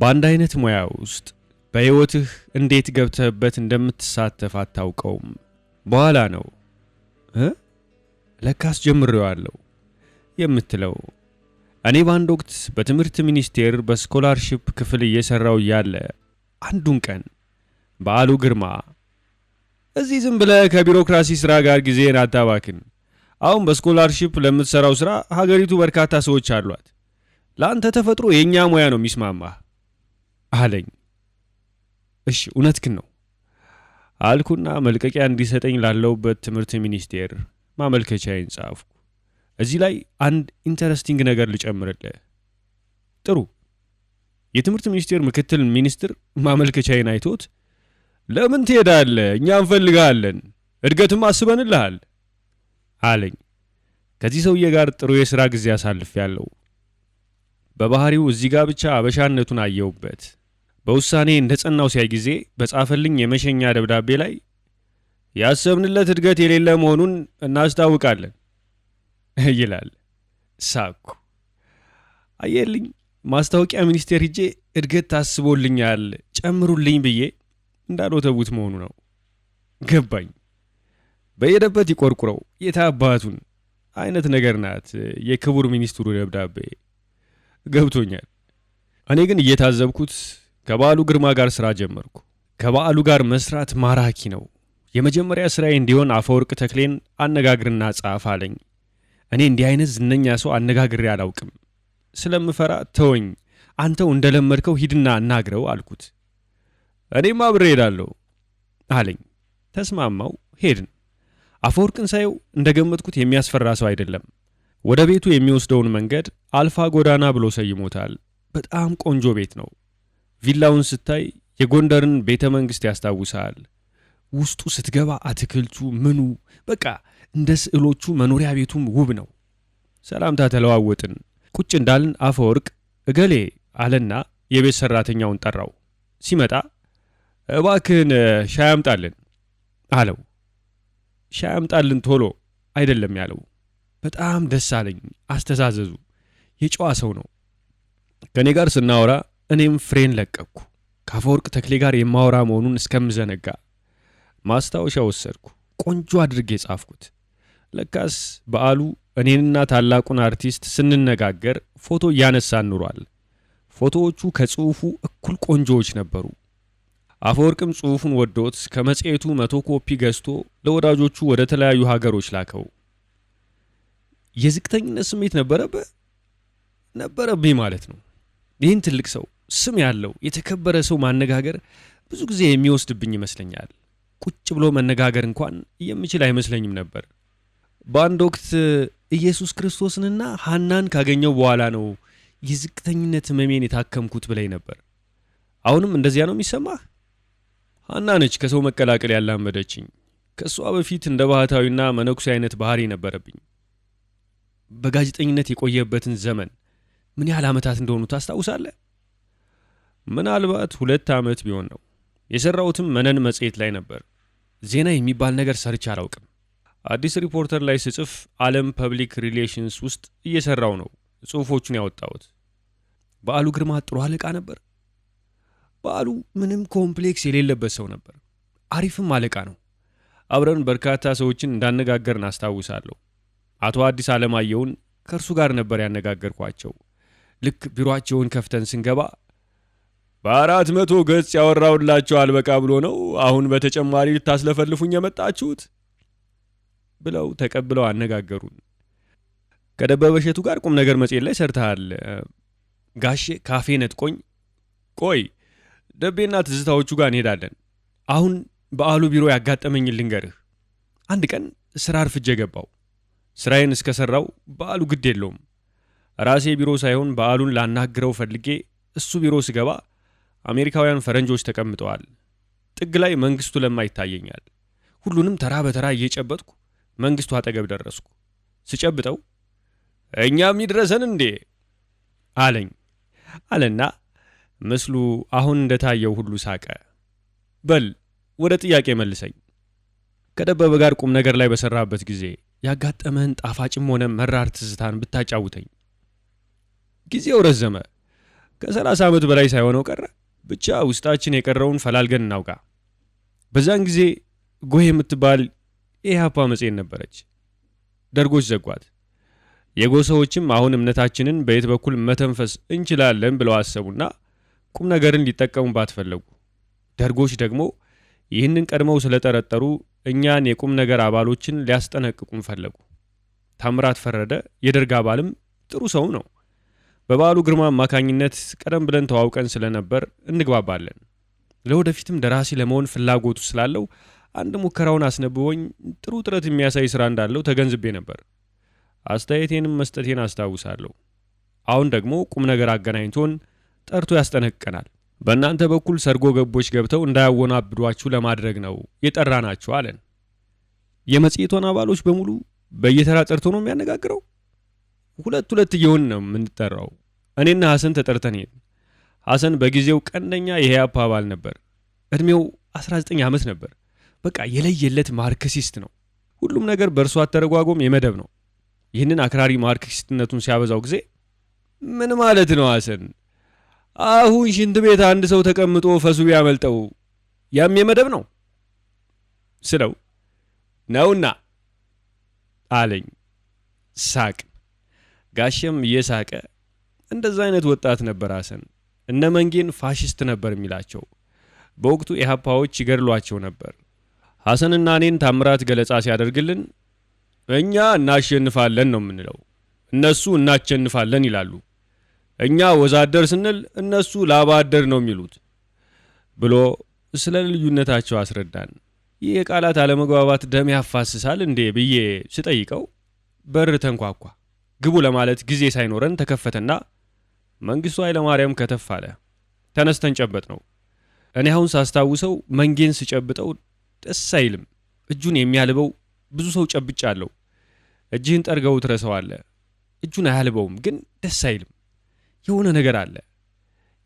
በአንድ አይነት ሙያ ውስጥ በህይወትህ እንዴት ገብተህበት እንደምትሳተፍ አታውቀውም። በኋላ ነው ለካስ ጀምሬዋለሁ የምትለው። እኔ በአንድ ወቅት በትምህርት ሚኒስቴር በስኮላርሺፕ ክፍል እየሰራው ያለ አንዱን ቀን በዓሉ ግርማ እዚህ ዝም ብለህ ከቢሮክራሲ ስራ ጋር ጊዜን አታባክን፣ አሁን በስኮላርሺፕ ለምትሰራው ስራ ሀገሪቱ በርካታ ሰዎች አሏት፣ ለአንተ ተፈጥሮ የኛ ሙያ ነው የሚስማማህ አለኝ። እሺ እውነትህን ነው አልኩና መልቀቂያ እንዲሰጠኝ ላለውበት ትምህርት ሚኒስቴር ማመልከቻዬን ጻፍኩ። እዚህ ላይ አንድ ኢንተረስቲንግ ነገር ልጨምርልህ። ጥሩ። የትምህርት ሚኒስቴር ምክትል ሚኒስትር ማመልከቻዬን አይቶት ለምን ትሄዳለህ? እኛ እንፈልጋለን፣ እድገትም አስበንልሃል አለኝ። ከዚህ ሰውዬ ጋር ጥሩ የሥራ ጊዜ አሳልፌያለሁ። በባህሪው እዚህ ጋር ብቻ አበሻነቱን አየውበት። በውሳኔ እንደጸናው ሲያይ ጊዜ በጻፈልኝ የመሸኛ ደብዳቤ ላይ ያሰብንለት እድገት የሌለ መሆኑን እናስታውቃለን ይላል። ሳኩ። አየልኝ ማስታወቂያ ሚኒስቴር ሂጄ እድገት ታስቦልኛል ጨምሩልኝ ብዬ እንዳልወተውት መሆኑ ነው። ገባኝ። በየደበት ይቆርቁረው የታባቱን አይነት ነገር ናት የክቡር ሚኒስትሩ ደብዳቤ። ገብቶኛል። እኔ ግን እየታዘብኩት ከበዓሉ ግርማ ጋር ስራ ጀመርኩ። ከበዓሉ ጋር መስራት ማራኪ ነው። የመጀመሪያ ስራዬ እንዲሆን አፈወርቅ ተክሌን አነጋግርና ጻፍ አለኝ። እኔ እንዲህ አይነት ዝነኛ ሰው አነጋግሬ አላውቅም። ስለምፈራ ተወኝ፣ አንተው እንደለመድከው ሂድና አናግረው አልኩት። እኔም አብሬ ሄዳለሁ አለኝ። ተስማማው። ሄድን። አፈወርቅን ሳየው እንደገመትኩት የሚያስፈራ ሰው አይደለም። ወደ ቤቱ የሚወስደውን መንገድ አልፋ ጎዳና ብሎ ሰይሞታል። በጣም ቆንጆ ቤት ነው። ቪላውን ስታይ የጎንደርን ቤተ መንግሥት ያስታውሳል። ውስጡ ስትገባ አትክልቱ ምኑ በቃ እንደ ስዕሎቹ መኖሪያ ቤቱም ውብ ነው። ሰላምታ ተለዋወጥን። ቁጭ እንዳልን አፈወርቅ እገሌ አለና የቤት ሰራተኛውን ጠራው። ሲመጣ እባክህን ሻይ አምጣልን አለው። ሻይ አምጣልን ቶሎ አይደለም ያለው። በጣም ደስ አለኝ። አስተዛዘዙ የጨዋ ሰው ነው። ከኔ ጋር ስናወራ እኔም ፍሬን ለቀቅኩ። ከአፈወርቅ ተክሌ ጋር የማወራ መሆኑን እስከምዘነጋ ማስታወሻ ወሰድኩ። ቆንጆ አድርጌ ጻፍኩት። ለካስ በዓሉ እኔንና ታላቁን አርቲስት ስንነጋገር ፎቶ እያነሳን ኑሯል። ፎቶዎቹ ከጽሑፉ እኩል ቆንጆዎች ነበሩ። አፈወርቅም ጽሑፉን ወዶት ከመጽሔቱ 100 ኮፒ ገዝቶ ለወዳጆቹ ወደ ተለያዩ ሀገሮች ላከው። የዝቅተኝነት ስሜት ነበረብኝ ማለት ነው። ይህን ትልቅ ሰው፣ ስም ያለው የተከበረ ሰው ማነጋገር ብዙ ጊዜ የሚወስድብኝ ይመስለኛል። ቁጭ ብሎ መነጋገር እንኳን የምችል አይመስለኝም ነበር። በአንድ ወቅት ኢየሱስ ክርስቶስንና ሐናን ካገኘው በኋላ ነው የዝቅተኝነት ህመሜን የታከምኩት ብለኝ ነበር። አሁንም እንደዚያ ነው የሚሰማህ? ሐና ነች ከሰው መቀላቀል ያላመደችኝ። ከእሷ በፊት እንደ ባህታዊና መነኩሴ አይነት ባህሪ ነበረብኝ። በጋዜጠኝነት የቆየበትን ዘመን ምን ያህል ዓመታት እንደሆኑ ታስታውሳለህ? ምናልባት 2 ዓመት ቢሆን ነው። የሰራሁትም መነን መጽሔት ላይ ነበር። ዜና የሚባል ነገር ሰርቼ አላውቅም። አዲስ ሪፖርተር ላይ ስጽፍ ዓለም ፐብሊክ ሪሌሽንስ ውስጥ እየሰራው ነው ጽሑፎቹን ያወጣሁት። በዓሉ ግርማ ጥሩ አለቃ ነበር። በዓሉ ምንም ኮምፕሌክስ የሌለበት ሰው ነበር። አሪፍም አለቃ ነው። አብረን በርካታ ሰዎችን እንዳነጋገርን አስታውሳለሁ። አቶ አዲስ አለማየሁን ከእርሱ ጋር ነበር ያነጋገርኳቸው። ልክ ቢሮአቸውን ከፍተን ስንገባ 400 ገጽ ያወራውላቸው አልበቃ ብሎ ነው አሁን በተጨማሪ ልታስለፈልፉኝ የመጣችሁት ብለው ተቀብለው አነጋገሩን። ከደበበ እሸቱ ጋር ቁም ነገር መጽሔት ላይ ሰርተሃል። ጋሼ ካፌ ነጥቆኝ ቆይ ደቤና ትዝታዎቹ ጋር እንሄዳለን። አሁን በዓሉ ቢሮ ያጋጠመኝን ልንገርህ። አንድ ቀን ስራ አርፍጄ ገባው። ስራዬን እስከሰራው በዓሉ ግድ የለውም። ራሴ ቢሮ ሳይሆን በዓሉን ላናግረው ፈልጌ እሱ ቢሮ ስገባ አሜሪካውያን ፈረንጆች ተቀምጠዋል። ጥግ ላይ መንግስቱ ለማ ይታየኛል። ሁሉንም ተራ በተራ እየጨበጥኩ መንግስቱ አጠገብ ደረስኩ። ስጨብጠው እኛም ይድረሰን እንዴ አለኝ አለና ምስሉ አሁን እንደታየው ሁሉ ሳቀ። በል ወደ ጥያቄ መልሰኝ። ከደበበ ጋር ቁም ነገር ላይ በሰራበት ጊዜ ያጋጠመህን ጣፋጭም ሆነ መራር ትዝታን ብታጫውተኝ። ጊዜው ረዘመ። ከ30 ዓመት በላይ ሳይሆነው ቀረ። ብቻ ውስጣችን የቀረውን ፈላልገን እናውቃ። በዛን ጊዜ ጎህ የምትባል የኢህአፓ መጽሔት ነበረች። ደርጎች ዘጓት። የጎሰዎችም አሁን እምነታችንን በየት በኩል መተንፈስ እንችላለን ብለው አሰቡና ቁም ነገርን ሊጠቀሙባት ፈለጉ። ደርጎች ደግሞ ይህንን ቀድመው ስለጠረጠሩ እኛን የቁም ነገር አባሎችን ሊያስጠነቅቁን ፈለጉ። ታምራት ፈረደ የደርግ አባልም ጥሩ ሰው ነው። በበዓሉ ግርማ አማካኝነት ቀደም ብለን ተዋውቀን ስለነበር እንግባባለን። ለወደፊትም ደራሲ ለመሆን ፍላጎቱ ስላለው አንድ ሙከራውን አስነብቦኝ ጥሩ ጥረት የሚያሳይ ሥራ እንዳለው ተገንዝቤ ነበር። አስተያየቴንም መስጠቴን አስታውሳለሁ። አሁን ደግሞ ቁም ነገር አገናኝቶን ጠርቶ ያስጠነቅቀናል። በእናንተ በኩል ሰርጎ ገቦች ገብተው እንዳያወናብዷችሁ ለማድረግ ነው የጠራናችሁ አለን። የመጽሔቷን አባሎች በሙሉ በየተራ ጠርቶ ነው የሚያነጋግረው? ሁለት እየሆን ነው የምንጠራው። እኔና ሐሰን ተጠርተን ሄድን። ሐሰን በጊዜው ቀንደኛ የኢህአፓ አባል ነበር። ዕድሜው 19 ዓመት ነበር። በቃ የለየለት ማርክሲስት ነው። ሁሉም ነገር በእርሱ አተረጓጎም የመደብ ነው። ይህንን አክራሪ ማርክሲስትነቱን ሲያበዛው ጊዜ ምን ማለት ነው ሐሰን? አሁን ሽንት ቤት አንድ ሰው ተቀምጦ ፈሱ ቢያመልጠው ያም የመደብ ነው ስለው ነውና አለኝ። ሳቅ። ጋሸም እየሳቀ እንደዛ አይነት ወጣት ነበር ሐሰን። እነ መንጌን ፋሽስት ነበር የሚላቸው። በወቅቱ ኢህአፓዎች ይገድሏቸው ነበር። ሐሰንና እኔን ታምራት ገለጻ ሲያደርግልን እኛ እናሸንፋለን ነው የምንለው፣ እነሱ እናቸንፋለን ይላሉ። እኛ ወዛደር ስንል እነሱ ላባደር ነው የሚሉት ብሎ ስለ ልዩነታቸው አስረዳን። ይህ የቃላት አለመግባባት ደም ያፋስሳል እንዴ ብዬ ስጠይቀው በር ተንኳኳ። ግቡ ለማለት ጊዜ ሳይኖረን ተከፈተና መንግስቱ ኃይለማርያም ከተፍ አለ። ተነስተን ጨበጥ ነው። እኔ አሁን ሳስታውሰው መንጌን ስጨብጠው ደስ አይልም። እጁን የሚያልበው ብዙ ሰው ጨብጫለሁ። እጅህን ጠርገው ትረሳዋለህ። እጁን አያልበውም ግን ደስ አይልም። የሆነ ነገር አለ።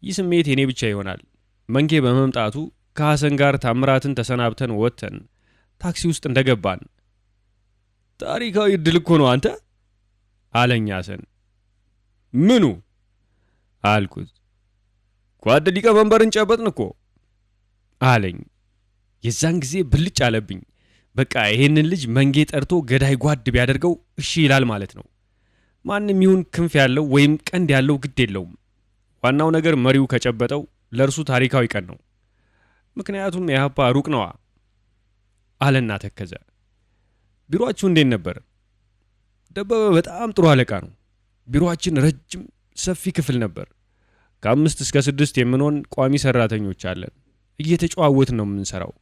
ይህ ስሜት የኔ ብቻ ይሆናል። መንጌ በመምጣቱ ከሐሰን ጋር ታምራትን ተሰናብተን ወጥተን ታክሲ ውስጥ እንደገባን ታሪካዊ ዕድል እኮ ነው አንተ አለኝ ሐሰን። ምኑ አልኩት። ጓድ ሊቀመንበርን ጨበጥን እኮ አለኝ። የዛን ጊዜ ብልጭ አለብኝ። በቃ ይሄንን ልጅ መንጌ ጠርቶ ገዳይ ጓድ ቢያደርገው እሺ ይላል ማለት ነው። ማንም ይሁን ክንፍ ያለው ወይም ቀንድ ያለው ግድ የለውም። ዋናው ነገር መሪው ከጨበጠው ለእርሱ ታሪካዊ ቀን ነው። ምክንያቱም የኢህአፓ ሩቅ ነዋ አለና ተከዘ። ቢሮአችሁ እንዴት ነበር? ደበበ በጣም ጥሩ አለቃ ነው። ቢሮአችን ረጅም ሰፊ ክፍል ነበር። ከ5 እስከ 6 የምንሆን ቋሚ ሰራተኞች አለን። እየተጨዋወትን ነው የምንሰራው።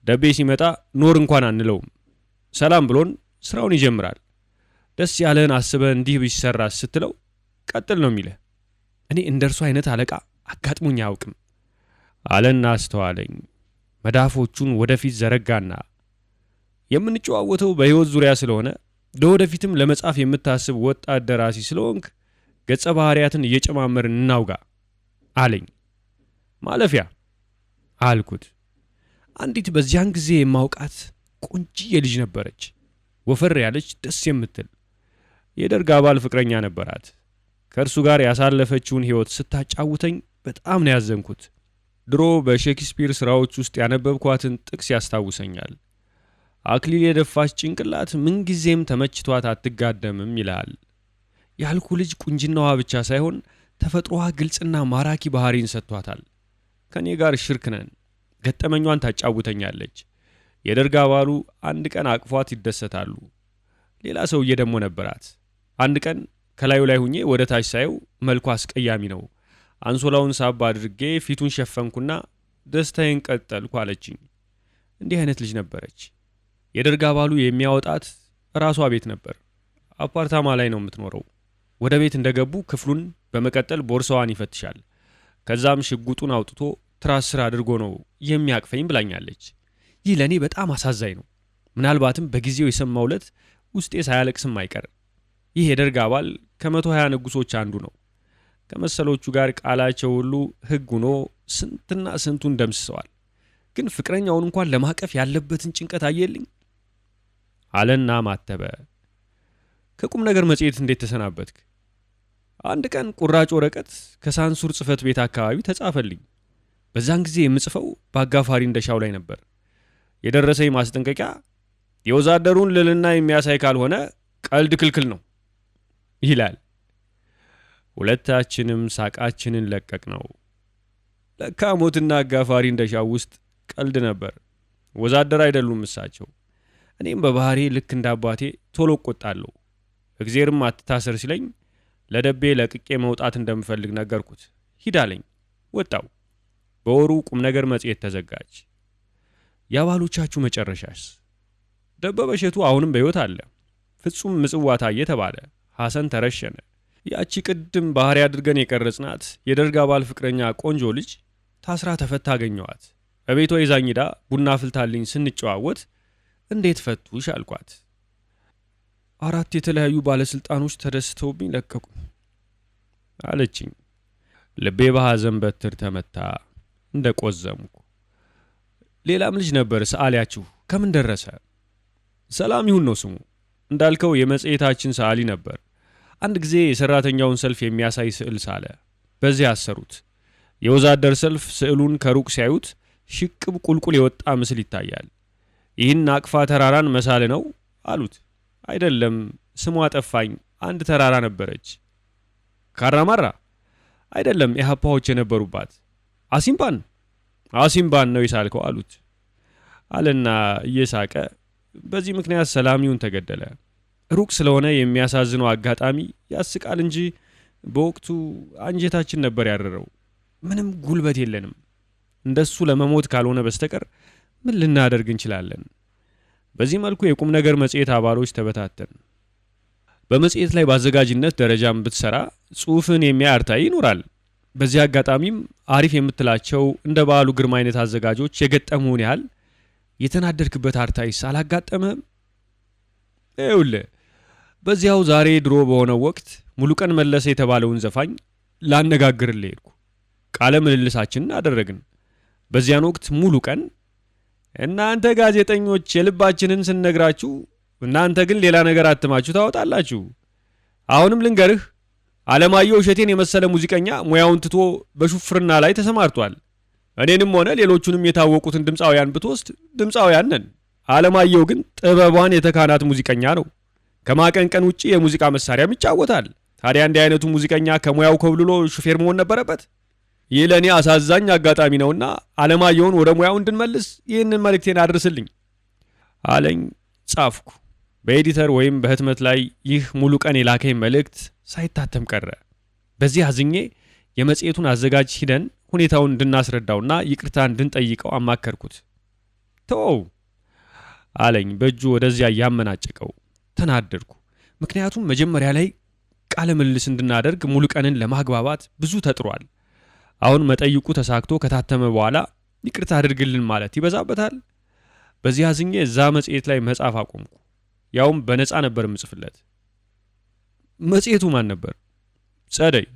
ደቤ ሲመጣ ኖር እንኳን አንለውም። ሰላም ብሎን ስራውን ይጀምራል። ደስ ያለህን አስበህ እንዲህ ቢሰራ ስትለው ቀጥል ነው የሚልህ። እኔ እንደርሱ አይነት አለቃ አጋጥሞኝ አያውቅም አለና አስተዋለኝ። መዳፎቹን ወደፊት ዘረጋና የምንጨዋወተው በሕይወት ዙሪያ ስለሆነ ለወደፊትም ለመጻፍ የምታስብ ወጣት ደራሲ ስለሆንክ ገጸ ባህሪያትን እየጨማመርን እናውጋ አለኝ። ማለፊያ አልኩት። አንዲት በዚያን ጊዜ የማውቃት ቆንጂዬ ልጅ ነበረች። ወፈር ያለች ደስ የምትል የደርግ አባል ፍቅረኛ ነበራት። ከእርሱ ጋር ያሳለፈችውን ሕይወት ስታጫውተኝ በጣም ነው ያዘንኩት። ድሮ በሼክስፒር ሥራዎች ውስጥ ያነበብኳትን ጥቅስ ያስታውሰኛል። አክሊል የደፋች ጭንቅላት ምንጊዜም ተመችቷት አትጋደምም ይልሃል። ያልኩ ልጅ ቁንጅናዋ ብቻ ሳይሆን ተፈጥሮዋ ግልጽና ማራኪ ባህሪን ሰጥቷታል። ከኔ ጋር ሽርክ ነን። ገጠመኟን ታጫውተኛለች። የደርግ አባሉ አንድ ቀን አቅፏት ይደሰታሉ። ሌላ ሰውዬ ደግሞ ነበራት። አንድ ቀን ከላዩ ላይ ሁኜ ወደ ታች ሳየው መልኳ አስቀያሚ ነው። አንሶላውን ሳብ አድርጌ ፊቱን ሸፈንኩና ደስታዬን ቀጠልኩ አለችኝ። እንዲህ አይነት ልጅ ነበረች። የደርግ አባሉ የሚያወጣት ራሷ ቤት ነበር። አፓርታማ ላይ ነው የምትኖረው። ወደ ቤት እንደገቡ ክፍሉን በመቀጠል ቦርሳዋን ይፈትሻል። ከዛም ሽጉጡን አውጥቶ ትራስ ስር አድርጎ ነው የሚያቅፈኝ ብላኛለች። ይህ ለእኔ በጣም አሳዛኝ ነው። ምናልባትም በጊዜው የሰማው ዕለት ውስጤ ሳያለቅስም አይቀር። ይህ የደርግ አባል ከ120 ንጉሶች አንዱ ነው። ከመሰሎቹ ጋር ቃላቸው ሁሉ ሕግ ሆኖ ስንትና ስንቱን ደምስሰዋል። ግን ፍቅረኛውን እንኳን ለማቀፍ ያለበትን ጭንቀት አየልኝ አለና ማተበ። ከቁም ነገር መጽሔት እንዴት ተሰናበትክ? አንድ ቀን ቁራጭ ወረቀት ከሳንሱር ጽህፈት ቤት አካባቢ ተጻፈልኝ። በዛን ጊዜ የምጽፈው በአጋፋሪ እንደሻው ላይ ነበር። የደረሰኝ ማስጠንቀቂያ የወዛደሩን ልዕልና የሚያሳይ ካልሆነ ቀልድ ክልክል ነው ይላል። ሁለታችንም ሳቃችንን ለቀቅ ነው። ለካ ሞትና አጋፋሪ እንደሻው ውስጥ ቀልድ ነበር። ወዛደር አይደሉም እሳቸው። እኔም በባህሪ ልክ እንደ አባቴ ቶሎ እቆጣለሁ። እግዜርም አትታሰር ሲለኝ ለደቤ ለቅቄ መውጣት እንደምፈልግ ነገርኩት። ሂድ አለኝ። ወጣው። በወሩ ቁም ነገር መጽሔት ተዘጋጅ። የአባሎቻችሁ መጨረሻስ? ደበበ እሸቱ አሁንም በሕይወት አለ። ፍጹም ምጽዋ ታየ ተባለ። ሐሰን ተረሸነ። ያቺ ቅድም ባህሪ አድርገን የቀረጽናት የደርግ አባል ፍቅረኛ ቆንጆ ልጅ ታስራ ተፈታ አገኘዋት። በቤቷ ይዛኝዳ ቡና ፍልታልኝ ስንጨዋወት እንዴት ፈቱሽ አልኳት። 4 የተለያዩ ባለስልጣኖች ተደስተውብኝ ለቀቁኝ አለችኝ። ልቤ በሐዘን በትር ተመታ። እንደ ቆዘምኩ። ሌላም ልጅ ነበር ሰዓሊያችሁ ከምን ደረሰ? ሰላም ይሁን ነው ስሙ። እንዳልከው የመጽሔታችን ሰዓሊ ነበር። አንድ ጊዜ የሰራተኛውን ሰልፍ የሚያሳይ ስዕል ሳለ። በዚያ አሰሩት። የወዛደር ሰልፍ ስዕሉን ከሩቅ ሲያዩት ሽቅብ ቁልቁል የወጣ ምስል ይታያል። ይህን አቅፋ ተራራን መሳል ነው አሉት። አይደለም፣ ስሟ ጠፋኝ። አንድ ተራራ ነበረች። ካራማራ? አይደለም፣ ኢህአፓዎች የነበሩባት። አሲምባን ነው የሳልከው አሉት አለና እየሳቀ በዚህ ምክንያት ሰላሚውን ተገደለ። ሩቅ ስለሆነ የሚያሳዝነው አጋጣሚ ያስቃል እንጂ በወቅቱ አንጀታችን ነበር ያረረው። ምንም ጉልበት የለንም። እንደሱ ለመሞት ካልሆነ በስተቀር ምን ልናደርግ እንችላለን? በዚህ መልኩ የቁም ነገር መጽሔት አባሎች ተበታተን። በመጽሔት ላይ በአዘጋጅነት ደረጃም ብትሰራ ጽሑፍን የሚያይ አርታኢ ይኖራል። በዚህ አጋጣሚም አሪፍ የምትላቸው እንደ በዓሉ ግርማ አይነት አዘጋጆች የገጠሙን ያህል የተናደርክበት አርታኢስ አላጋጠመህም? ይኸውልህ በዚያው ዛሬ ድሮ በሆነው ወቅት ሙሉቀን መለሰ የተባለውን ዘፋኝ ላነጋግርልህ ሄድኩ። ቃለ ምልልሳችንን አደረግን። በዚያን ወቅት ሙሉቀን እናንተ ጋዜጠኞች የልባችንን ስንነግራችሁ እናንተ ግን ሌላ ነገር አትማችሁ ታወጣላችሁ። አሁንም ልንገርህ፣ አለማየሁ እሸቴን የመሰለ ሙዚቀኛ ሙያውን ትቶ በሹፍርና ላይ ተሰማርቷል። እኔንም ሆነ ሌሎቹንም የታወቁትን ድምፃውያን ብትወስድ ድምፃውያን ነን። አለማየሁ ግን ጥበቧን የተካናት ሙዚቀኛ ነው። ከማቀንቀን ውጪ የሙዚቃ መሳሪያም ይጫወታል። ታዲያ እንዲህ አይነቱ ሙዚቀኛ ከሙያው ኮብልሎ ሹፌር መሆን ነበረበት? ይህ ለእኔ አሳዛኝ አጋጣሚ ነውና አለማየሁን ወደ ሙያው እንድንመልስ ይህንን መልእክቴን አድርስልኝ አለኝ። ጻፍኩ። በኤዲተር ወይም በህትመት ላይ ይህ ሙሉቀን የላከኝ መልእክት ሳይታተም ቀረ። በዚህ አዝኜ የመጽሔቱን አዘጋጅ ሂደን ሁኔታውን እንድናስረዳውና ይቅርታ እንድንጠይቀው አማከርኩት። ተወው አለኝ በእጁ ወደዚያ እያመናጨቀው። ተናደድኩ። ምክንያቱም መጀመሪያ ላይ ቃለ ምልልስ እንድናደርግ ሙሉቀንን ለማግባባት ብዙ ተጥሯል። አሁን መጠይቁ ተሳክቶ ከታተመ በኋላ ይቅርታ አድርግልን ማለት ይበዛበታል። በዚህ አዝኜ እዛ መጽሔት ላይ መጻፍ አቆምኩ። ያውም በነፃ ነበር ምጽፍለት። መጽሔቱ ማን ነበር? ጸደይ።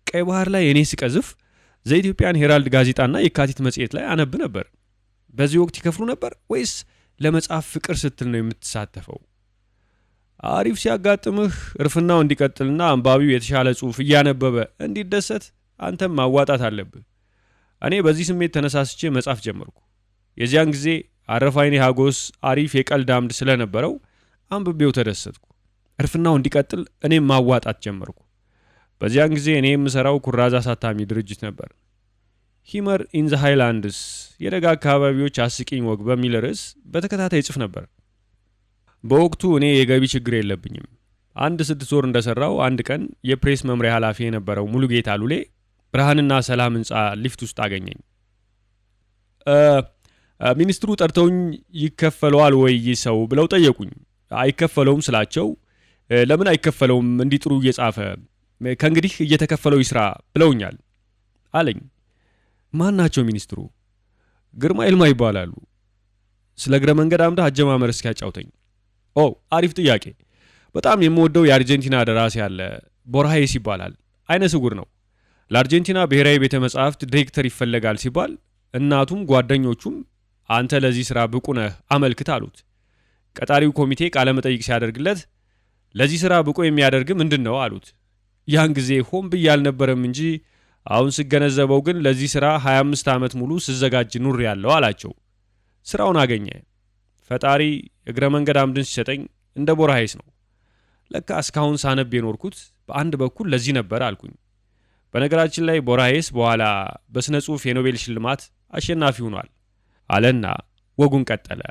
ቀይ ባህር ላይ እኔ ስቀዝፍ ዘኢትዮጵያን ሄራልድ ጋዜጣና የካቲት መጽሔት ላይ አነብ ነበር። በዚህ ወቅት ይከፍሉ ነበር ወይስ ለመጻፍ ፍቅር ስትል ነው የምትሳተፈው? አሪፍ ሲያጋጥምህ እርፍናው እንዲቀጥልና አንባቢው የተሻለ ጽሑፍ እያነበበ እንዲደሰት አንተም ማዋጣት አለብህ። እኔ በዚህ ስሜት ተነሳስቼ መጻፍ ጀመርኩ። የዚያን ጊዜ አረፋይኔ ሀጎስ አሪፍ የቀልድ አምድ ስለነበረው አንብቤው ተደሰትኩ። እርፍናው እንዲቀጥል እኔም ማዋጣት ጀመርኩ። በዚያን ጊዜ እኔ የምሰራው ኩራዝ አሳታሚ ድርጅት ነበር። ሂመር ኢን ዘ ሃይላንድስ የደጋ አካባቢዎች አስቂኝ ወግ በሚል ርዕስ በተከታታይ ጽፍ ነበር። በወቅቱ እኔ የገቢ ችግር የለብኝም። 6 ወር እንደሰራው አንድ ቀን የፕሬስ መምሪያ ኃላፊ የነበረው ሙሉጌታ ሉሌ ብርሃንና ሰላም ህንፃ ሊፍት ውስጥ አገኘኝ። ሚኒስትሩ ጠርተውኝ ይከፈለዋል ወይ ሰው ብለው ጠየቁኝ። አይከፈለውም ስላቸው ለምን አይከፈለውም እንዲጥሩ እየጻፈ ከእንግዲህ እየተከፈለው ይስራ ብለውኛል አለኝ። ማን ናቸው ሚኒስትሩ? ግርማ ይልማ ይባላሉ። ስለ እግረ መንገድ አምዳ አጀማመር እስኪያጫውተኝ። አሪፍ ጥያቄ። በጣም የምወደው የአርጀንቲና ደራሲ ያለ ቦርሃይስ ይባላል። አይነ ስውር ነው። ለአርጀንቲና ብሔራዊ ቤተ መጻሕፍት ዲሬክተር ይፈለጋል ሲባል እናቱም ጓደኞቹም አንተ ለዚህ ስራ ብቁ ነህ አመልክት አሉት። ቀጣሪው ኮሚቴ ቃለ መጠይቅ ሲያደርግለት ለዚህ ስራ ብቁ የሚያደርግ ምንድነው አሉት። ያን ጊዜ ሆን ብዬ አልነበረም እንጂ አሁን ስገነዘበው ግን ለዚህ ሥራ 25 ዓመት ሙሉ ስዘጋጅ ኑር ያለው አላቸው። ሥራውን አገኘ። ፈጣሪ እግረ መንገድ አምድን ሲሰጠኝ እንደ ቦራሄስ ነው። ለካ እስካሁን ሳነብ የኖርኩት በአንድ በኩል ለዚህ ነበር አልኩኝ። በነገራችን ላይ ቦራሄስ በኋላ በሥነ ጽሑፍ የኖቤል ሽልማት አሸናፊ ሆኗል አለና ወጉን ቀጠለ።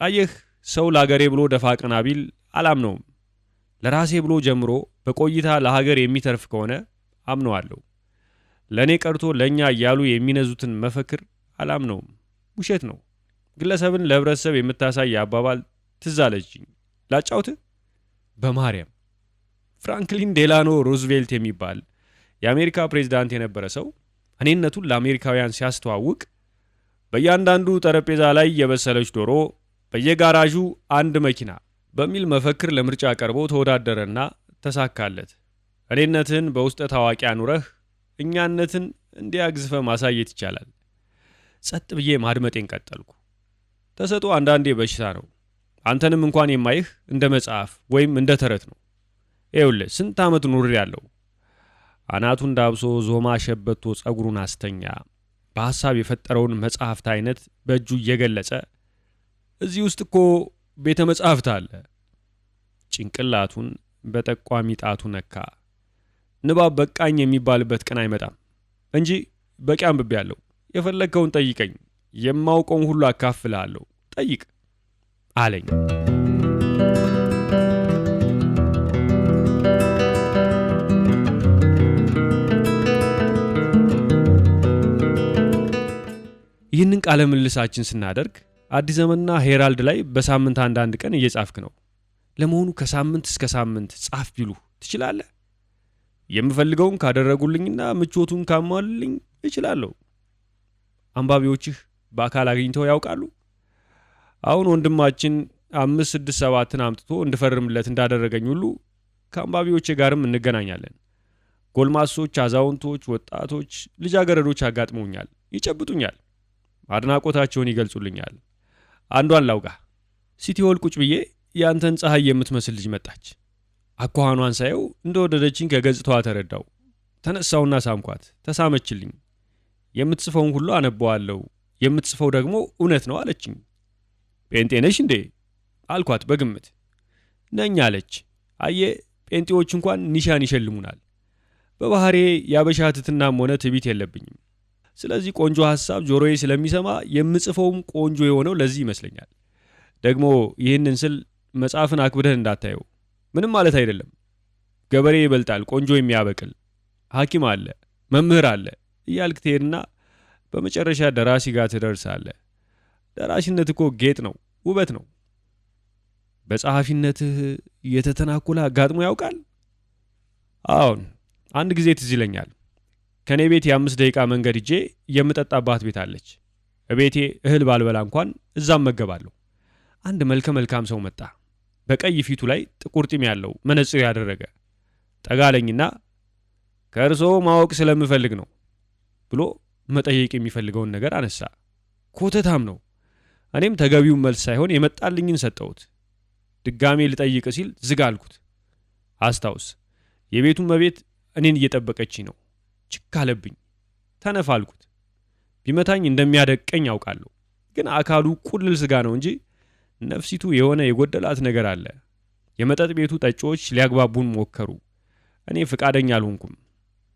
አየህ ሰው ለሀገሬ ብሎ ደፋ ቀና ቢል አላምነውም። ለራሴ ብሎ ጀምሮ በቆይታ ለሀገር የሚተርፍ ከሆነ አምነዋለሁ። ለእኔ ቀርቶ ለእኛ እያሉ የሚነዙትን መፈክር አላምነውም። ውሸት ነው። ግለሰብን ለህብረተሰብ የምታሳይ አባባል ትዝ አለችኝ። ላጫውትህ? በማርያም ፍራንክሊን ዴላኖ ሩዝቬልት የሚባል የአሜሪካ ፕሬዝዳንት የነበረ ሰው እኔነቱን ለአሜሪካውያን ሲያስተዋውቅ በእያንዳንዱ ጠረጴዛ ላይ የበሰለች ዶሮ፣ በየጋራዡ አንድ መኪና በሚል መፈክር ለምርጫ ቀርቦ ተወዳደረና ተሳካለት። እኔነትን በውስጠ ታዋቂ አኑረህ እኛነትን እንዲያግዝፈ ማሳየት ይቻላል። ጸጥ ብዬ ማድመጤን ቀጠልኩ። ተሰጥኦ አንዳንዴ በሽታ ነው። አንተንም እንኳን የማይህ እንደ መጽሐፍ ወይም እንደ ተረት ነው። ይኸውልህ ስንት ዓመት ኑር ያለው አናቱን ዳብሶ ዞማ ሸበቶ ጸጉሩን አስተኛ። በሐሳብ የፈጠረውን መጽሐፍት አይነት በእጁ እየገለጸ እዚህ ውስጥ እኮ ቤተ መጽሐፍት አለ። ጭንቅላቱን በጠቋሚ ጣቱ ነካ። ንባብ በቃኝ የሚባልበት ቀን አይመጣም እንጂ በቂ አንብቤያለሁ። የፈለግከውን ጠይቀኝ፣ የማውቀውን ሁሉ አካፍልሃለሁ፣ ጠይቅ አለኝ። ይህንን ቃለ ምልልሳችን ስናደርግ አዲስ ዘመንና ሄራልድ ላይ በሳምንት አንዳንድ ቀን እየጻፍክ ነው። ለመሆኑ ከሳምንት እስከ ሳምንት ጻፍ ቢሉህ ትችላለህ? የምፈልገውን ካደረጉልኝና ምቾቱን ካሟልልኝ እችላለሁ። አንባቢዎችህ በአካል አግኝተው ያውቃሉ? አሁን ወንድማችን 5፣ 6፣ 7 አምጥቶ እንድፈርምለት እንዳደረገኝ ሁሉ ከአንባቢዎቼ ጋርም እንገናኛለን። ጎልማሶች፣ አዛውንቶች፣ ወጣቶች፣ ልጃገረዶች አጋጥመውኛል፣ ይጨብጡኛል፣ አድናቆታቸውን ይገልጹልኛል። አንዷን ላውጋ። ሲቲ ሆል ቁጭ ብዬ ያንተን ፀሐይ የምትመስል ልጅ መጣች። አኳኋኗን ሳየው እንደወደደችኝ ከገጽታዋ ተረዳው። ተነሳውና ሳምኳት፣ ተሳመችልኝ። የምትጽፈውን ሁሉ አነበዋለሁ፣ የምትጽፈው ደግሞ እውነት ነው አለችኝ። ጴንጤ ነሽ እንዴ አልኳት በግምት። ነኝ አለች። አየ ጴንጤዎች እንኳን ኒሻን ይሸልሙናል። በባህሬ ያበሻ ትትናም ሆነ ትዕቢት የለብኝም። ስለዚህ ቆንጆ ሐሳብ ጆሮዬ ስለሚሰማ የምጽፈውም ቆንጆ የሆነው ለዚህ ይመስለኛል። ደግሞ ይህንን ስል መጽሐፍን አክብደህ እንዳታየው፣ ምንም ማለት አይደለም። ገበሬ ይበልጣል ቆንጆ የሚያበቅል፣ ሐኪም አለ፣ መምህር አለ እያልክ ትሄድና በመጨረሻ ደራሲ ጋር ትደርሳለህ። ደራሲነት እኮ ጌጥ ነው፣ ውበት ነው። በጸሐፊነትህ የተተናኮለ አጋጥሞ ያውቃል? አዎን፣ አንድ ጊዜ ትዝ ይለኛል። ከኔ ቤት የ5 ደቂቃ መንገድ ሄጄ የምጠጣባት ቤት አለች። እቤቴ እህል ባልበላ እንኳን እዛም መገባለሁ። አንድ መልከ መልካም ሰው መጣ። በቀይ ፊቱ ላይ ጥቁር ጢም ያለው መነጽር ያደረገ ጠጋለኝና ከእርሶ ማወቅ ስለምፈልግ ነው ብሎ መጠየቅ የሚፈልገውን ነገር አነሳ። ኮተታም ነው። እኔም ተገቢውን መልስ ሳይሆን የመጣልኝን ሰጠሁት። ድጋሜ ልጠይቅ ሲል ዝጋ አልኩት። አስታውስ፣ የቤቱን መቤት እኔን እየጠበቀችኝ ነው። ችክ አለብኝ። ተነፋ አልኩት። ቢመታኝ እንደሚያደቀኝ ያውቃለሁ፣ ግን አካሉ ቁልል ስጋ ነው እንጂ ነፍሲቱ የሆነ የጎደላት ነገር አለ። የመጠጥ ቤቱ ጠጪዎች ሊያግባቡን ሞከሩ። እኔ ፍቃደኛ አልሆንኩም።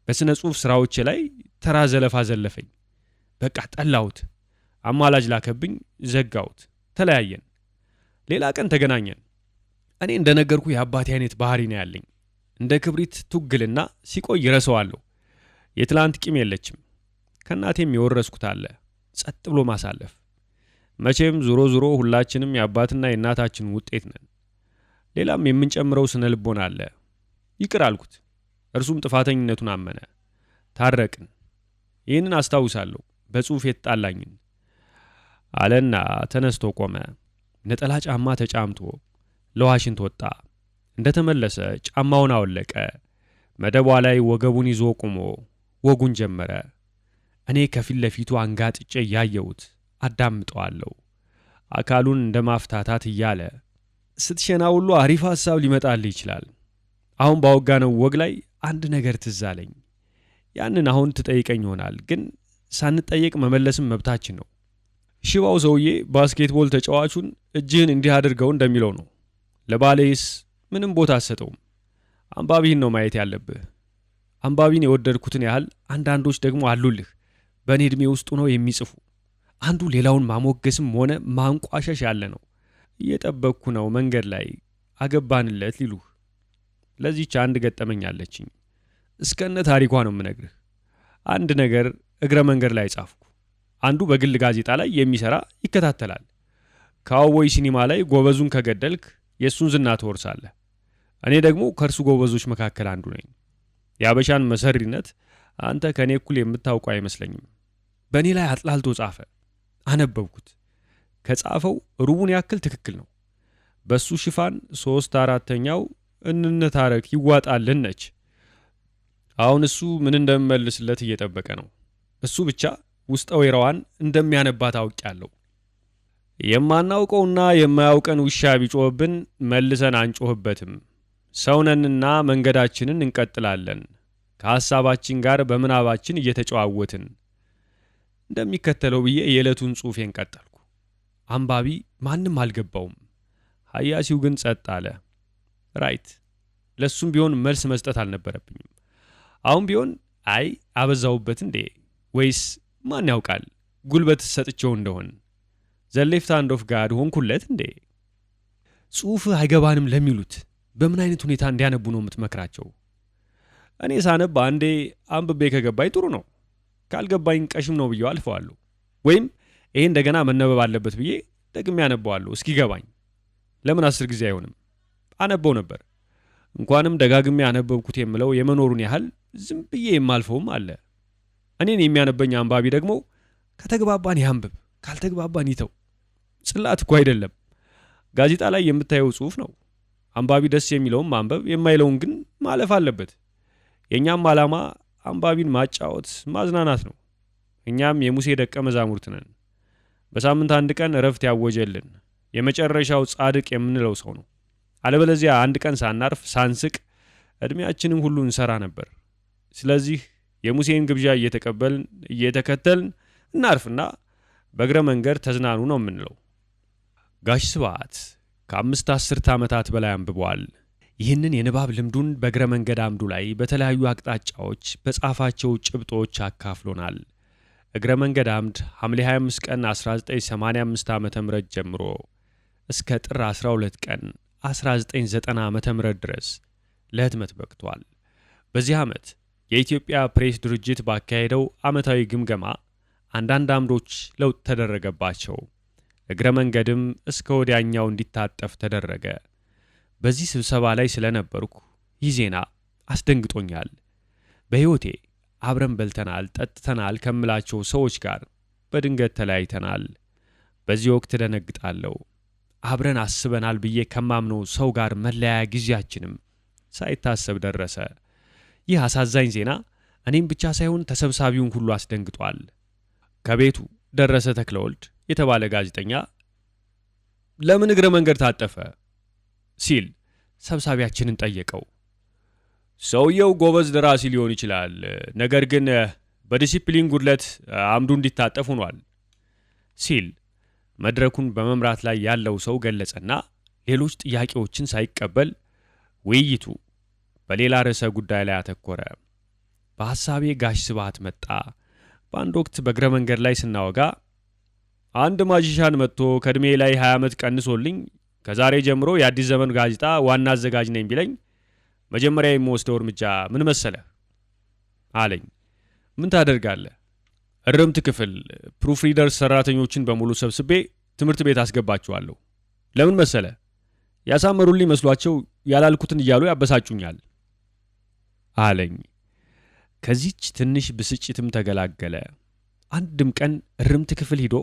በስነ ጽሑፍ ስራዎቼ ላይ ተራ ዘለፋ ዘለፈኝ። በቃ ጠላሁት። አማላጅ ላከብኝ፣ ዘጋሁት። ተለያየን። ሌላ ቀን ተገናኘን። እኔ እንደነገርኩ የአባቴ አይነት ባህሪ ነው ያለኝ። እንደ ክብሪት ቱግልና ሲቆይ ረሰዋለሁ። የትላንት ቂም የለችም። ከእናቴም የወረስኩት አለ፣ ጸጥ ብሎ ማሳለፍ። መቼም ዙሮ ዙሮ ሁላችንም የአባትና የእናታችን ውጤት ነን። ሌላም የምንጨምረው ስነ ልቦና አለ። ይቅር አልኩት። እርሱም ጥፋተኝነቱን አመነ። ታረቅን። ይህንን አስታውሳለሁ፣ በጽሑፍ የተጣላኝን አለና ተነስቶ ቆመ። ነጠላ ጫማ ተጫምቶ ለዋሽንት ወጣ። እንደተመለሰ ጫማውን አወለቀ። መደቧ ላይ ወገቡን ይዞ ቆሞ ወጉን ጀመረ። እኔ ከፊት ለፊቱ አንጋጥጬ ያየሁት አዳምጠዋለሁ። አካሉን እንደማፍታታት እያለ ስትሸና ሁሉ አሪፍ ሐሳብ ሊመጣልህ ይችላል። አሁን ባወጋነው ወግ ላይ አንድ ነገር ትዝ አለኝ። ያንን አሁን ትጠይቀኝ ይሆናል፣ ግን ሳንጠየቅ መመለስም መብታችን ነው። ሽባው ሰውዬ ባስኬትቦል ተጫዋቹን እጅህን እንዲህ አድርገው እንደሚለው ነው። ለባሌስ ምንም ቦታ አትሰጠውም። አንባቢህን ነው ማየት ያለብህ። አንባቢን የወደድኩትን ያህል አንዳንዶች ደግሞ አሉልህ በእኔ ዕድሜ ውስጥ ሆነው የሚጽፉ። አንዱ ሌላውን ማሞገስም ሆነ ማንቋሸሽ ያለ ነው። እየጠበቅኩ ነው መንገድ ላይ አገባንለት ሊሉህ። ለዚች አንድ ገጠመኝ አለችኝ። እስከነ ታሪኳ ነው የምነግርህ። አንድ ነገር እግረ መንገድ ላይ ጻፍኩ። አንዱ በግል ጋዜጣ ላይ የሚሰራ ይከታተላል። ከአወይ ሲኒማ ላይ ጎበዙን ከገደልክ የእሱን ዝና ትወርሳለህ። እኔ ደግሞ ከእርሱ ጎበዞች መካከል አንዱ ነኝ። የአበሻን መሰሪነት አንተ ከእኔ እኩል የምታውቀው አይመስለኝም። በእኔ ላይ አጥላልቶ ጻፈ። አነበብኩት። ከጻፈው ሩቡን ያክል ትክክል ነው። በሱ ሽፋን 3/4ኛው እንነታረክ ይዋጣልን ነች። አሁን እሱ ምን እንደምመልስለት እየጠበቀ ነው። እሱ ብቻ ውስጠ ወይራዋን እንደሚያነባት አውቄያለሁ። የማናውቀውና የማያውቀን ውሻ ቢጮህብን መልሰን አንጮህበትም። ሰውነንና መንገዳችንን እንቀጥላለን፣ ከሐሳባችን ጋር በምናባችን እየተጨዋወትን። እንደሚከተለው ብዬ የዕለቱን ጽሑፌን ቀጠልኩ። አንባቢ ማንም አልገባውም። ሀያሲው ግን ጸጥ አለ። ራይት፣ ለሱም ቢሆን መልስ መስጠት አልነበረብኝም። አሁን ቢሆን አይ አበዛውበት እንዴ ወይስ ማን ያውቃል ጉልበት ሰጥቼው እንደሆን ዘሌፍት ሃንድ ኦፍ ጋድ ሆንኩለት እንዴ? ጽሑፍ አይገባንም ለሚሉት በምን አይነት ሁኔታ እንዲያነቡ ነው የምትመክራቸው? እኔ ሳነብ አንዴ አንብቤ ከገባኝ ጥሩ ነው፣ ካልገባኝ ቀሽም ነው ብዬው አልፈዋለሁ። ወይም ይሄ እንደገና መነበብ አለበት ብዬ ደግሜ ያነበዋለሁ እስኪገባኝ። ለምን 10 ጊዜ አይሆንም? አነበው ነበር። እንኳንም ደጋግሜ ያነበብኩት የምለው የመኖሩን ያህል ዝም ብዬ የማልፈውም አለ። እኔን የሚያነበኝ አንባቢ ደግሞ ከተግባባን ያንብብ፣ ካልተግባባን ይተው። ጽላት እኮ አይደለም፣ ጋዜጣ ላይ የምታየው ጽሑፍ ነው። አንባቢ ደስ የሚለውን ማንበብ፣ የማይለውን ግን ማለፍ አለበት። የእኛም ዓላማ አንባቢን ማጫወት፣ ማዝናናት ነው። እኛም የሙሴ ደቀ መዛሙርት ነን። በሳምንት አንድ ቀን እረፍት ያወጀልን የመጨረሻው ጻድቅ የምንለው ሰው ነው። አለበለዚያ አንድ ቀን ሳናርፍ ሳንስቅ ዕድሜያችንን ሁሉ እንሰራ ነበር። ስለዚህ የሙሴን ግብዣ እየተቀበልን እየተከተልን እናርፍና በእግረ መንገድ ተዝናኑ ነው የምንለው። ጋሽ ስብሐት ከ5 አስርተ ዓመታት በላይ አንብበዋል። ይህንን የንባብ ልምዱን በእግረ መንገድ አምዱ ላይ በተለያዩ አቅጣጫዎች በጻፋቸው ጭብጦች አካፍሎናል። እግረ መንገድ አምድ ሐምሌ 25 ቀን 1985 ዓ.ም ጀምሮ እስከ ጥር 12 ቀን 1990 ዓ.ም ድረስ ለህትመት በቅቷል። በዚህ ዓመት የኢትዮጵያ ፕሬስ ድርጅት ባካሄደው ዓመታዊ ግምገማ አንዳንድ አምዶች ለውጥ ተደረገባቸው። እግረ መንገድም እስከ ወዲያኛው እንዲታጠፍ ተደረገ። በዚህ ስብሰባ ላይ ስለነበርኩ ይህ ዜና አስደንግጦኛል። በሕይወቴ አብረን በልተናል፣ ጠጥተናል ከምላቸው ሰዎች ጋር በድንገት ተለያይተናል። በዚህ ወቅት ደነግጣለሁ። አብረን አስበናል ብዬ ከማምነው ሰው ጋር መለያያ ጊዜያችንም ሳይታሰብ ደረሰ። ይህ አሳዛኝ ዜና እኔም ብቻ ሳይሆን ተሰብሳቢውን ሁሉ አስደንግጧል። ከቤቱ ደረሰ ተክለወልድ የተባለ ጋዜጠኛ ለምን እግረ መንገድ ታጠፈ ሲል ሰብሳቢያችንን ጠየቀው። ሰውየው ጎበዝ ደራሲ ሊሆን ይችላል፣ ነገር ግን በዲሲፕሊን ጉድለት አምዱ እንዲታጠፍ ሆኗል ሲል መድረኩን በመምራት ላይ ያለው ሰው ገለጸና ሌሎች ጥያቄዎችን ሳይቀበል ውይይቱ በሌላ ርዕሰ ጉዳይ ላይ አተኮረ። በሐሳቤ ጋሽ ስብሐት መጣ። በአንድ ወቅት በእግረ መንገድ ላይ ስናወጋ አንድ ማጂሻን መጥቶ ከዕድሜ ላይ 20 ዓመት ቀንሶልኝ ከዛሬ ጀምሮ የአዲስ ዘመን ጋዜጣ ዋና አዘጋጅ ነኝ ቢለኝ መጀመሪያ የምወስደው እርምጃ ምን መሰለህ አለኝ። ምን ታደርጋለህ? እርምት ክፍል ፕሩፍ ሪደርስ ሰራተኞችን በሙሉ ሰብስቤ ትምህርት ቤት አስገባቸዋለሁ። ለምን መሰለህ? ያሳመሩልኝ መስሏቸው ያላልኩትን እያሉ ያበሳጩኛል አለኝ። ከዚች ትንሽ ብስጭትም ተገላገለ። አንድም ቀን እርምት ክፍል ሂዶ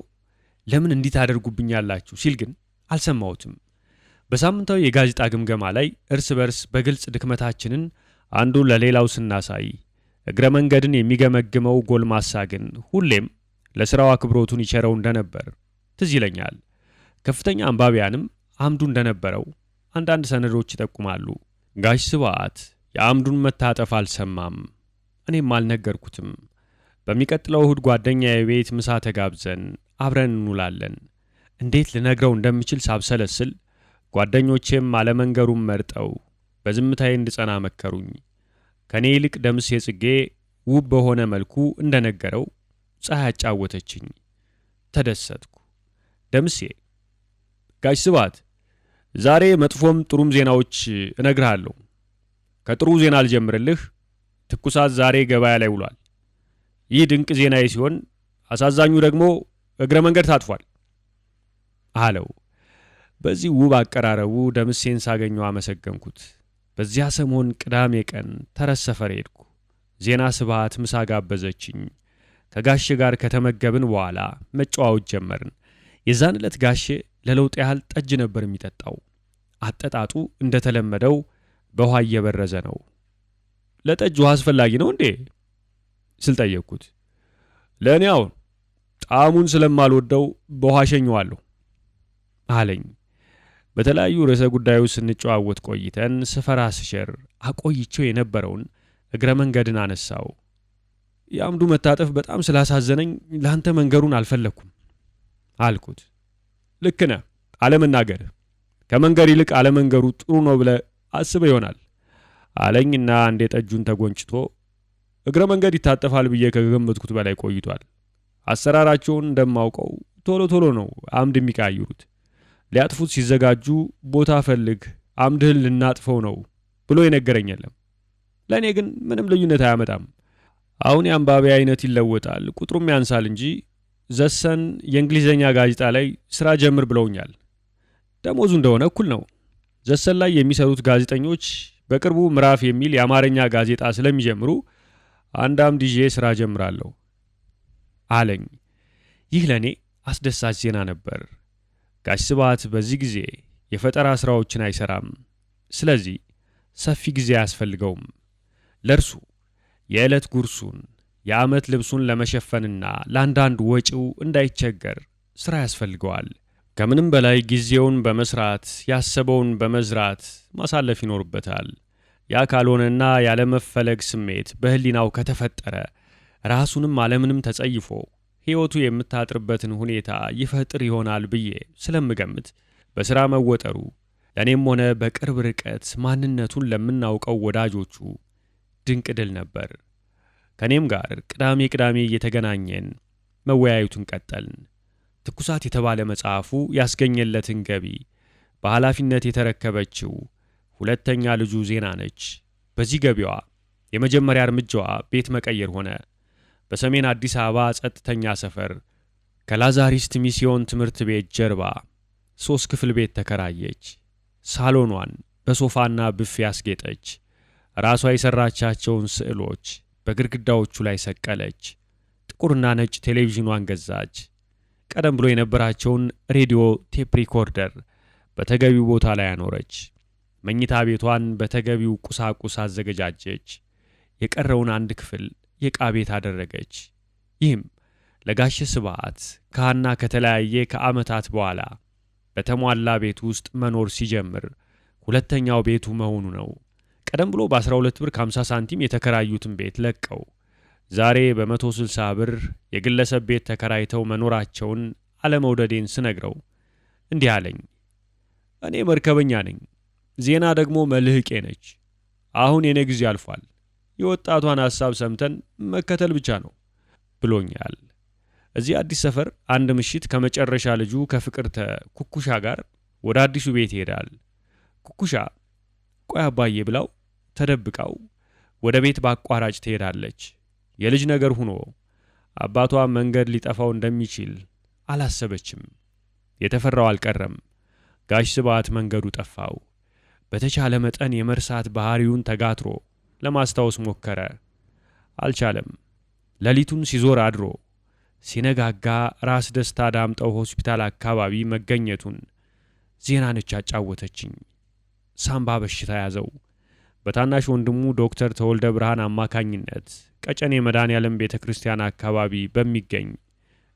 ለምን እንዲህ ታደርጉብኛላችሁ ሲል ግን አልሰማሁትም። በሳምንታዊ የጋዜጣ ግምገማ ላይ እርስ በርስ በግልጽ ድክመታችንን አንዱ ለሌላው ስናሳይ እግረ መንገድን የሚገመግመው ጎልማሳ ግን ሁሌም ለሥራው አክብሮቱን ይቸረው እንደነበር ትዝ ይለኛል። ከፍተኛ አንባቢያንም አምዱ እንደነበረው አንዳንድ ሰነዶች ይጠቁማሉ። ጋሽ ስብሐት የአምዱን መታጠፍ አልሰማም። እኔም አልነገርኩትም። በሚቀጥለው እሁድ ጓደኛዬ ቤት ምሳ ተጋብዘን አብረን እንውላለን። እንዴት ልነግረው እንደምችል ሳብሰለስል ጓደኞቼም አለመንገሩን መርጠው በዝምታዬ እንድጸና መከሩኝ። ከኔ ይልቅ ደምሴ ጽጌ ውብ በሆነ መልኩ እንደነገረው ፀሐይ አጫወተችኝ። ተደሰትኩ። ደምሴ፣ ጋሽ ስብሐት፣ ዛሬ መጥፎም ጥሩም ዜናዎች እነግርሃለሁ። ከጥሩ ዜና አልጀምርልህ። ትኩሳት ዛሬ ገበያ ላይ ውሏል። ይህ ድንቅ ዜናዬ ሲሆን፣ አሳዛኙ ደግሞ እግረ መንገድ ታጥፏል አለው። በዚህ ውብ አቀራረቡ ደምሴን ሳገኘው አመሰገንኩት። በዚያ ሰሞን ቅዳሜ ቀን ተረስ ሰፈር ሄድኩ። ዜና ስብሐት ምሳ ጋበዘችኝ። ከጋሼ ጋር ከተመገብን በኋላ መጨዋወት ጀመርን። የዛን ዕለት ጋሼ ለለውጥ ያህል ጠጅ ነበር የሚጠጣው። አጠጣጡ እንደተለመደው በውሃ እየበረዘ ነው። ለጠጅ ውሃ አስፈላጊ ነው እንዴ ስል ጠየቅኩት። ለእኔ አሁን ጣዕሙን ስለማልወደው በውሃ ሸኘዋለሁ አለኝ። በተለያዩ ርዕሰ ጉዳዮች ስንጨዋወት ቆይተን ስፈራ ስሸር አቆይቸው የነበረውን እግረ መንገድን አነሳው። የአምዱ መታጠፍ በጣም ስላሳዘነኝ ለአንተ መንገሩን አልፈለግኩም አልኩት። ልክ ነህ፣ አለመናገር ከመንገር ይልቅ አለመንገሩ ጥሩ ነው ብለህ አስበህ ይሆናል አለኝና አንዴ ጠጁን ተጎንጭቶ እግረ መንገድ ይታጠፋል ብዬ ከገመትኩት በላይ ቆይቷል። አሰራራቸውን እንደማውቀው ቶሎ ቶሎ ነው አምድ የሚቀያይሩት። ሊያጥፉት ሲዘጋጁ ቦታ ፈልግ፣ አምድህን ልናጥፈው ነው ብሎ የነገረኝ የለም። ለእኔ ግን ምንም ልዩነት አያመጣም። አሁን የአንባቢ አይነት ይለወጣል፣ ቁጥሩም ያንሳል እንጂ ዘሰን የእንግሊዝኛ ጋዜጣ ላይ ስራ ጀምር ብለውኛል። ደሞዙ እንደሆነ እኩል ነው። ዘሰን ላይ የሚሰሩት ጋዜጠኞች በቅርቡ ምዕራፍ የሚል የአማርኛ ጋዜጣ ስለሚጀምሩ አንድ አምድ ይዤ ስራ ጀምራለሁ አለኝ። ይህ ለእኔ አስደሳች ዜና ነበር። ጋሽ ስብሐት በዚህ ጊዜ የፈጠራ ሥራዎችን አይሠራም። ስለዚህ ሰፊ ጊዜ አያስፈልገውም። ለእርሱ የዕለት ጉርሱን፣ የዓመት ልብሱን ለመሸፈንና ለአንዳንድ ወጪው እንዳይቸገር ሥራ ያስፈልገዋል። ከምንም በላይ ጊዜውን በመስራት ያሰበውን በመዝራት ማሳለፍ ይኖርበታል። ያ ካልሆነና ያለመፈለግ ስሜት በሕሊናው ከተፈጠረ ራሱንም ዓለምንም ተጸይፎ ሕይወቱ የምታጥርበትን ሁኔታ ይፈጥር ይሆናል ብዬ ስለምገምት በሥራ መወጠሩ ለእኔም ሆነ በቅርብ ርቀት ማንነቱን ለምናውቀው ወዳጆቹ ድንቅ ድል ነበር። ከእኔም ጋር ቅዳሜ ቅዳሜ እየተገናኘን መወያየቱን ቀጠልን። ትኩሳት የተባለ መጽሐፉ ያስገኘለትን ገቢ በኃላፊነት የተረከበችው ሁለተኛ ልጁ ዜና ነች። በዚህ ገቢዋ የመጀመሪያ እርምጃዋ ቤት መቀየር ሆነ። በሰሜን አዲስ አበባ ጸጥተኛ ሰፈር ከላዛሪስት ሚስዮን ትምህርት ቤት ጀርባ 3 ክፍል ቤት ተከራየች። ሳሎኗን በሶፋና ብፌ ያስጌጠች። ራሷ የሰራቻቸውን ስዕሎች በግድግዳዎቹ ላይ ሰቀለች። ጥቁርና ነጭ ቴሌቪዥኗን ገዛች። ቀደም ብሎ የነበራቸውን ሬዲዮ ቴፕ ሪኮርደር በተገቢው ቦታ ላይ አኖረች። መኝታ ቤቷን በተገቢው ቁሳቁስ አዘገጃጀች። የቀረውን አንድ ክፍል የዕቃ ቤት አደረገች። ይህም ለጋሼ ስብሐት ከሐና ከተለያየ ከዓመታት በኋላ በተሟላ ቤት ውስጥ መኖር ሲጀምር ሁለተኛው ቤቱ መሆኑ ነው። ቀደም ብሎ በ12 ብር ከ50 ሳንቲም የተከራዩትን ቤት ለቀው ዛሬ በ160 ብር የግለሰብ ቤት ተከራይተው መኖራቸውን አለመውደዴን ስነግረው እንዲህ አለኝ። እኔ መርከበኛ ነኝ፣ ዜና ደግሞ መልህቄ ነች። አሁን የኔ ጊዜ አልፏል። የወጣቷን ሐሳብ ሰምተን መከተል ብቻ ነው ብሎኛል። እዚህ አዲስ ሰፈር አንድ ምሽት ከመጨረሻ ልጁ ከፍቅርተ ኩኩሻ ጋር ወደ አዲሱ ቤት ይሄዳል። ኩኩሻ ቆይ አባዬ ብላው ተደብቃው ወደ ቤት በአቋራጭ ትሄዳለች። የልጅ ነገር ሆኖ አባቷ መንገድ ሊጠፋው እንደሚችል አላሰበችም። የተፈራው አልቀረም። ጋሽ ስብሐት መንገዱ ጠፋው። በተቻለ መጠን የመርሳት ባህሪውን ተጋትሮ ለማስታወስ ሞከረ። አልቻለም። ሌሊቱን ሲዞር አድሮ ሲነጋጋ ራስ ደስታ ዳምጠው ሆስፒታል አካባቢ መገኘቱን ዜና ነች አጫወተችኝ። ሳምባ በሽታ ያዘው። በታናሽ ወንድሙ ዶክተር ተወልደ ብርሃን አማካኝነት ቀጨኔ መድኃኔዓለም ቤተ ክርስቲያን አካባቢ በሚገኝ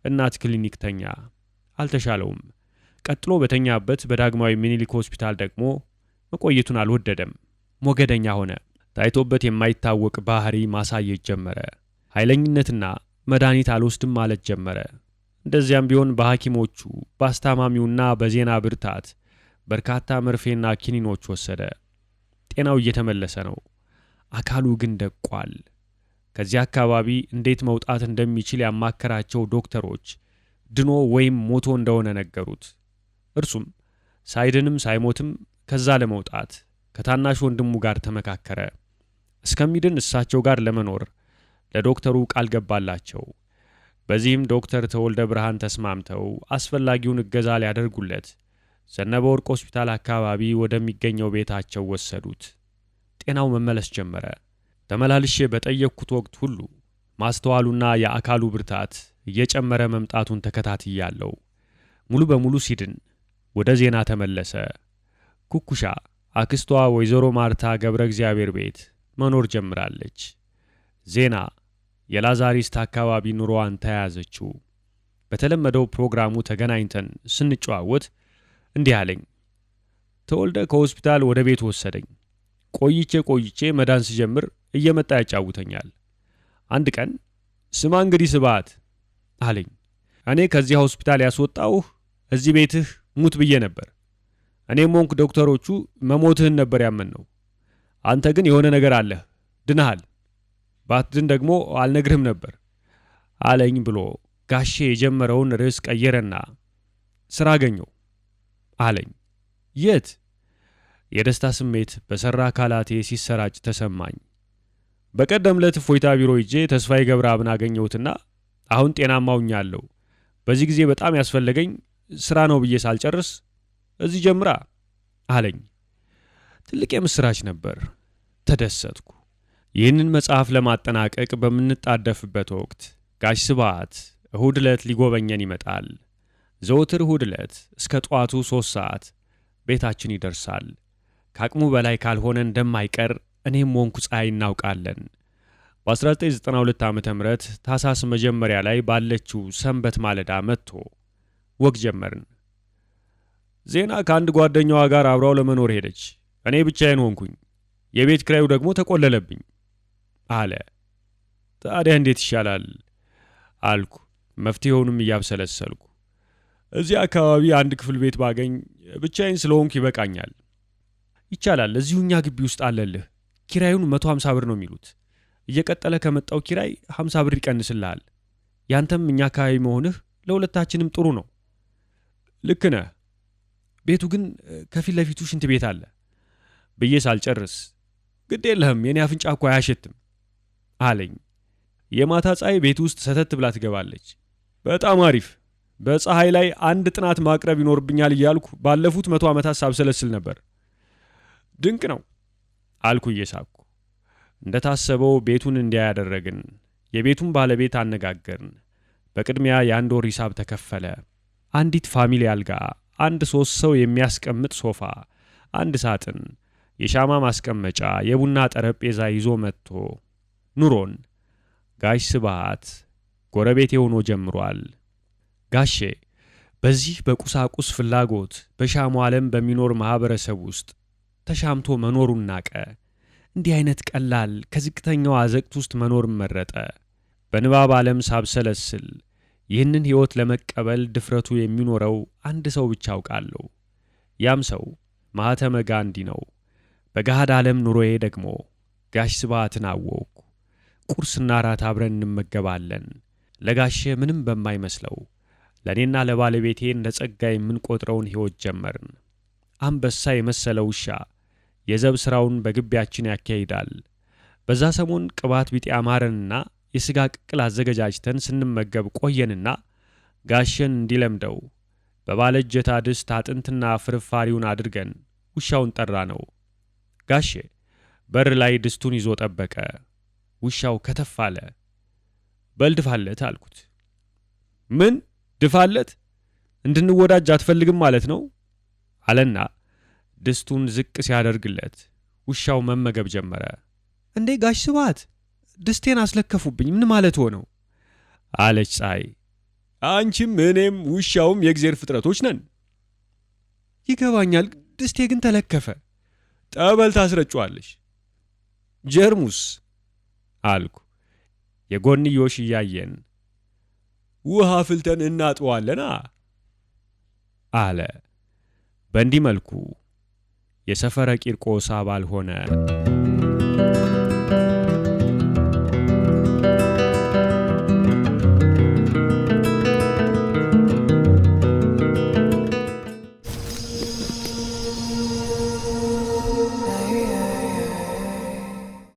እናት ክሊኒክ ተኛ። አልተሻለውም። ቀጥሎ በተኛበት በዳግማዊ ምኒልክ ሆስፒታል ደግሞ መቆየቱን አልወደደም። ሞገደኛ ሆነ። ታይቶበት የማይታወቅ ባህሪ ማሳየት ጀመረ። ኃይለኝነትና መድኃኒት አልወስድም ማለት ጀመረ። እንደዚያም ቢሆን በሐኪሞቹ በአስታማሚውና በዜና ብርታት በርካታ መርፌና ኪኒኖች ወሰደ። ጤናው እየተመለሰ ነው። አካሉ ግን ደቋል። ከዚያ አካባቢ እንዴት መውጣት እንደሚችል ያማከራቸው ዶክተሮች ድኖ ወይም ሞቶ እንደሆነ ነገሩት። እርሱም ሳይድንም ሳይሞትም ከዛ ለመውጣት ከታናሽ ወንድሙ ጋር ተመካከረ። እስከሚድን እሳቸው ጋር ለመኖር ለዶክተሩ ቃል ገባላቸው። በዚህም ዶክተር ተወልደ ብርሃን ተስማምተው አስፈላጊውን እገዛ ሊያደርጉለት ዘነበ ወርቅ ሆስፒታል አካባቢ ወደሚገኘው ቤታቸው ወሰዱት። ጤናው መመለስ ጀመረ። ተመላልሼ በጠየቅኩት ወቅት ሁሉ ማስተዋሉና የአካሉ ብርታት እየጨመረ መምጣቱን ተከታትያለሁ። ሙሉ በሙሉ ሲድን ወደ ዜና ተመለሰ። ኩኩሻ አክስቷ ወይዘሮ ማርታ ገብረ እግዚአብሔር ቤት መኖር ጀምራለች። ዜና የላዛሪስት አካባቢ ኑሮዋን ተያያዘችው። በተለመደው ፕሮግራሙ ተገናኝተን ስንጨዋወት እንዲህ አለኝ። ተወልደ ከሆስፒታል ወደ ቤት ወሰደኝ። ቆይቼ መዳን ሲጀምር እየመጣ ያጫውተኛል። አንድ ቀን ስማ እንግዲህ ስብዓት አለኝ። እኔ ከዚያ ሆስፒታል ያስወጣውህ እዚህ ቤትህ ሙት ብዬ ነበር። እኔም ሆንኩ ዶክተሮቹ መሞትህን ነበር ያመንነው። አንተ ግን የሆነ ነገር አለህ፣ ድነሃል። ባትድን ደግሞ አልነግርህም ነበር አለኝ ብሎ ጋሼ የጀመረውን ርዕስ ቀየረና ስራ አገኘው አለኝ። የት? የደስታ ስሜት በሰራ አካላቴ ሲሰራጭ ተሰማኝ። በቀደም ዕለት እፎይታ ቢሮ ሂጄ ተስፋዬ ገብረአብን አገኘሁትና አሁን ጤናማ ሆኛለሁ። በዚህ ጊዜ በጣም ያስፈለገኝ ስራ ነው ብዬ ሳልጨርስ እዚህ ጀምራ አለኝ። ትልቅ የምስራች ነበር። ተደሰትኩ። ይህንን መጽሐፍ ለማጠናቀቅ በምንጣደፍበት ወቅት ጋሽ ስብዓት እሁድ ዕለት ሊጎበኘን ይመጣል። ዘወትር እሁድ ዕለት እስከ ጠዋቱ 3 ሰዓት ቤታችን ይደርሳል። ከአቅሙ በላይ ካልሆነ እንደማይቀር እኔም ወንኩ ፀሐይ እናውቃለን። በ1992 ዓ.ም ታሳስ መጀመሪያ ላይ ባለችው ሰንበት ማለዳ መጥቶ ወግ ጀመርን። ዜና ከአንድ ጓደኛዋ ጋር አብራው ለመኖር ሄደች። እኔ ብቻዬን ሆንኩኝ። የቤት ኪራዩ ደግሞ ተቆለለብኝ አለ። ታዲያ እንዴት ይሻላል አልኩ፣ መፍትሄውንም እያብሰለሰልኩ። እዚህ አካባቢ አንድ ክፍል ቤት ባገኝ ብቻዬን ስለሆንኩ ይበቃኛል። ይቻላል፣ እዚሁ እኛ ግቢ ውስጥ አለልህ። ኪራዩን 150 ብር ነው የሚሉት። እየቀጠለ ከመጣው ኪራይ 50 ብር ይቀንስልሃል። ያንተም እኛ አካባቢ መሆንህ ለሁለታችንም ጥሩ ነው። ልክ ነህ። ቤቱ ግን ከፊት ለፊቱ ሽንት ቤት አለ ብዬ ሳልጨርስ ግድ የለህም የኔ አፍንጫ እኮ አያሸትም አለኝ። የማታ ፀሐይ ቤት ውስጥ ሰተት ብላ ትገባለች። በጣም አሪፍ። በፀሐይ ላይ አንድ ጥናት ማቅረብ ይኖርብኛል እያልኩ ባለፉት 100 ዓመታት ሳብሰለስል ነበር። ድንቅ ነው አልኩ እየሳቅኩ። እንደታሰበው ቤቱን እንዲያ ያደረግን። የቤቱን ባለቤት አነጋገርን። በቅድሚያ የ1 ወር ሂሳብ ተከፈለ። አንዲት ፋሚሊ አልጋ፣ አንድ 3 ሰው የሚያስቀምጥ ሶፋ፣ አንድ ሳጥን፣ የሻማ ማስቀመጫ፣ የቡና ጠረጴዛ ይዞ መጥቶ ኑሮን ጋሽ ስብዓት ጎረቤቴ ሆኖ ጀምሯል። ጋሼ በዚህ በቁሳቁስ ፍላጎት በሻሙ ዓለም በሚኖር ማህበረሰብ ውስጥ ተሻምቶ መኖሩን ናቀ። እንዲህ አይነት ቀላል ከዝቅተኛው አዘቅት ውስጥ መኖር መረጠ። በንባብ ዓለም ሳብሰለስል ይህንን ሕይወት ለመቀበል ድፍረቱ የሚኖረው አንድ ሰው ብቻ አውቃለሁ። ያም ሰው ማህተመ ጋንዲ ነው። በገሃድ ዓለም ኑሮዬ ደግሞ ጋሽ ስብዓትን አወቅኩ። ቁርስና ራት አብረን እንመገባለን። ለጋሼ ምንም በማይመስለው ለእኔና ለባለቤቴ እንደ ጸጋ የምንቆጥረውን ሕይወት ጀመርን። አንበሳ የመሰለ ውሻ የዘብ ሥራውን በግቢያችን ያካሂዳል። በዛ ሰሞን ቅባት ቢጤ አማረንና የሥጋ ቅቅል አዘገጃጅተን ስንመገብ ቆየንና ጋሼን እንዲለምደው በባለእጀታ ድስት አጥንትና ፍርፋሪውን አድርገን ውሻውን ጠራ ነው። ጋሼ በር ላይ ድስቱን ይዞ ጠበቀ። ውሻው ከተፍ አለ። በል ድፋለት አልኩት። ምን ድፋለት? እንድንወዳጅ አትፈልግም ማለት ነው አለና ድስቱን ዝቅ ሲያደርግለት ውሻው መመገብ ጀመረ። እንዴ ጋሽ ስብዓት ድስቴን አስለከፉብኝ፣ ምን ማለት ሆነው አለች ፀሐይ። አንቺም እኔም ውሻውም የእግዚአብሔር ፍጥረቶች ነን። ይገባኛል፣ ድስቴ ግን ተለከፈ። ጠበል ታስረጫዋለሽ። ጀርሙስ አልኩ። የጎንዮሽ እያየን ውሃ ፍልተን እናጥዋለና አለ። በእንዲህ መልኩ የሰፈረ ቂርቆስ አባል ሆነ።